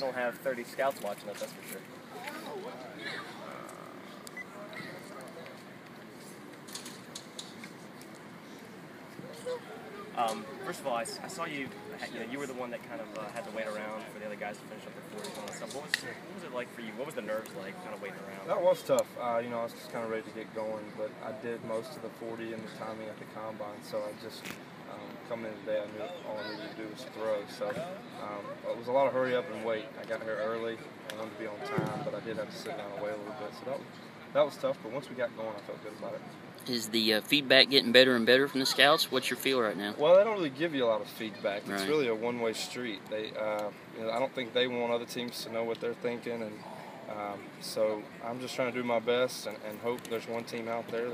we don't have 30 scouts watching us, that's for sure. First of all, I saw you. You were the one that kind of had to wait around for the other guys to finish up their 40s and all that stuff. What was it like for you? What was the nerves like, kind of waiting around? That was tough. I was just kind of ready to get going, but I did most of the 40 and the timing at the combine. So I just coming in today, I knew all I needed to do was throw. So it was a lot of hurry up and wait. I got here early. I wanted to be on time, but I did have to sit down and wait a little bit. So that was tough. But once we got going, I felt good about it. Is the feedback getting better and better from the scouts? What's your feel right now? Well, they don't really give you a lot of feedback. It's right. really a one-way street. They, I don't think they want other teams to know what they're thinking, and so I'm just trying to do my best and hope there's one team out there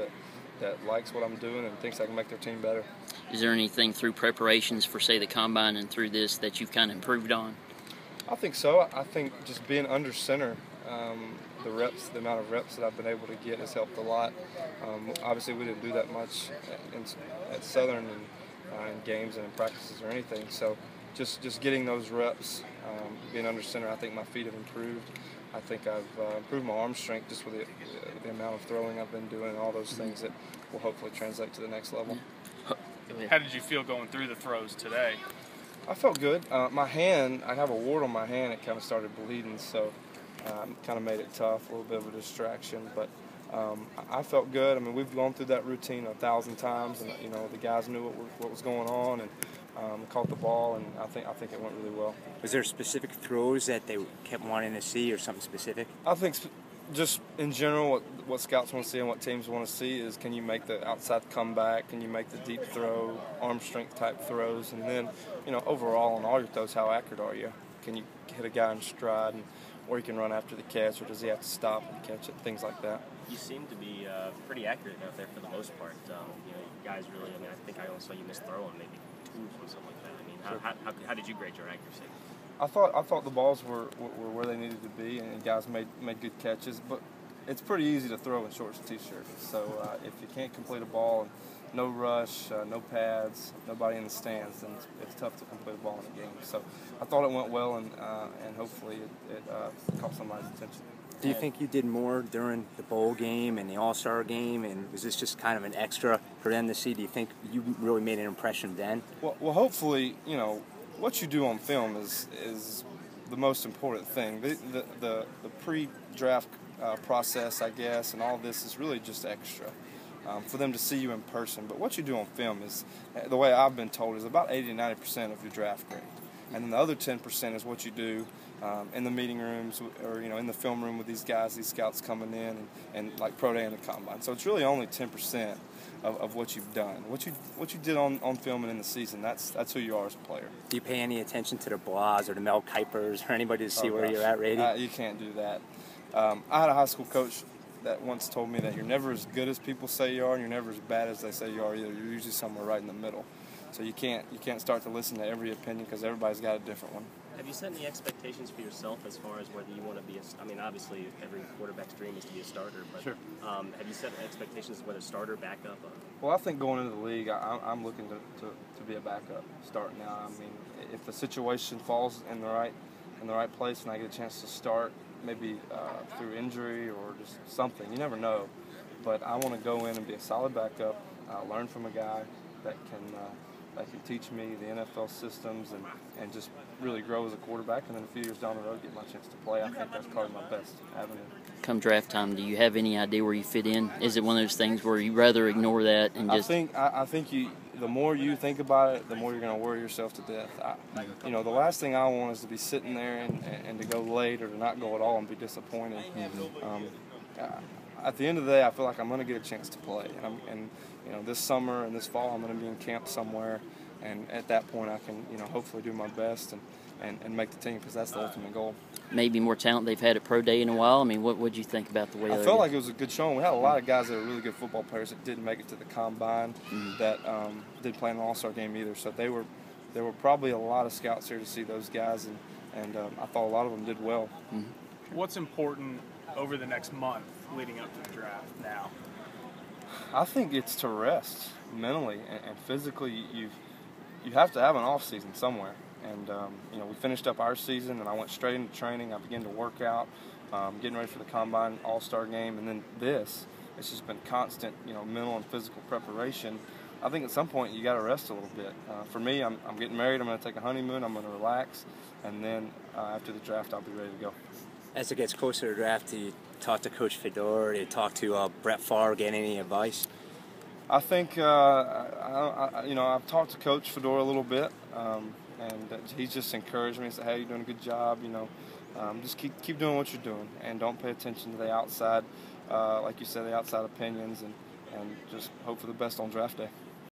that likes what I'm doing and thinks I can make their team better. Is there anything through preparations for, say, the combine and through this that you've kind of improved on? I think so. I think just being under center, the amount of reps that I've been able to get has helped a lot. Obviously, we didn't do that much at Southern and in games and in practices or anything. So just getting those reps, being under center, I think my feet have improved. I think I've improved my arm strength just with the amount of throwing I've been doing and all those things that will hopefully translate to the next level. How did you feel going through the throws today? I felt good. My hand, I have a wart on my hand. It kind of started bleeding, so kind of made it tough, a little bit of a distraction. But I felt good. I mean, we've gone through that routine 1,000 times, and the guys knew what was going on and caught the ball, and I think it went really well. Was there specific throws that they kept wanting to see, or something specific? I think just in general, what scouts want to see and what teams want to see is, can you make the outside comeback? Can you make the deep throw, arm strength type throws? And then, overall on all your throws, how accurate are you? Can you hit a guy in stride, or you can run after the catch, or does he have to stop and catch it? Things like that. You seem to be pretty accurate out there for the most part. You guys really. I mean, I think I only saw you miss throw on maybe 2 or something like that. I mean, Sure. how did you grade your accuracy? I thought the balls were where they needed to be, and guys made good catches. But it's pretty easy to throw in shorts and t-shirts. So if you can't complete a ball, and no rush, no pads, nobody in the stands, then it's tough to complete a ball in a game. So I thought it went well, and hopefully it caught somebody's attention. Do you think you did more during the bowl game and the All-Star game, and was this just kind of an extra for them to see? Do you think you really made an impression then? Well, hopefully, what you do on film is the most important thing. The pre-draft process, I guess, and all this is really just extra for them to see you in person. But what you do on film is, the way I've been told, is about 80 to 90% of your draft grade. And then the other 10% is what you do in the meeting rooms, or in the film room with these guys, these scouts coming in, and like pro day and the combine. So it's really only 10% of what you've done. What you did on film and in the season, that's who you are as a player. Do you pay any attention to the Blas or the Mel Kipers or anybody to see where you're at, Rady? You can't do that. I had a high school coach that once told me that you're never as good as people say you are, and you're never as bad as they say you are either. You're usually somewhere right in the middle. So you can't start to listen to every opinion, because everybody's got a different one. Have you set any expectations for yourself as far as whether you want to be I mean, obviously every quarterback's dream is to be a starter, but Sure. Have you set expectations whether starter, backup? Well, I think going into the league, I'm looking to be a backup starting now. I mean, if the situation falls in the right place and I get a chance to start, maybe through injury or just something, you never know. But I want to go in and be a solid backup, learn from a guy that can teach me the NFL systems and just really grow as a quarterback, and then a few years down the road get my chance to play. I think that's probably my best avenue. Come draft time, do you have any idea where you fit in? Is it one of those things where you rather ignore that and just... I think the more you think about it, the more you're going to worry yourself to death. The last thing I want is to be sitting there and to go late or to not go at all and be disappointed. At the end of the day, I feel like I'm going to get a chance to play, and this summer and this fall I'm going to be in camp somewhere, and at that point I can hopefully do my best and make the team, because that's the ultimate goal. Maybe more talent they've had at Pro Day in a while. I mean, what did you think about the way I felt like it was a good showing. We had a lot of guys that were really good football players that didn't make it to the combine, that didn't play in an All-Star game either. So there were probably a lot of scouts here to see those guys, and I thought a lot of them did well. What's important over the next month leading up to the draft now? I think it's to rest mentally and physically. You have to have an off season somewhere, And you know, we finished up our season, and I went straight into training. I began to work out, getting ready for the Combine All-Star game, and then this. It's just been constant, you know, mental and physical preparation. I think at some point you got to rest a little bit. For me, I'm getting married. I'm going to take a honeymoon. I'm going to relax, and then after the draft, I'll be ready to go. As it gets closer to the draft, do you talk to Coach Fedor? Do you talk to Brett Favre? Get any advice? I think you know, I've talked to Coach Fedor a little bit, and he's just encouraged me and said, "Hey, you're doing a good job. You know, just keep doing what you're doing, and don't pay attention to the outside, like you said, the outside opinions, and just hope for the best on draft day."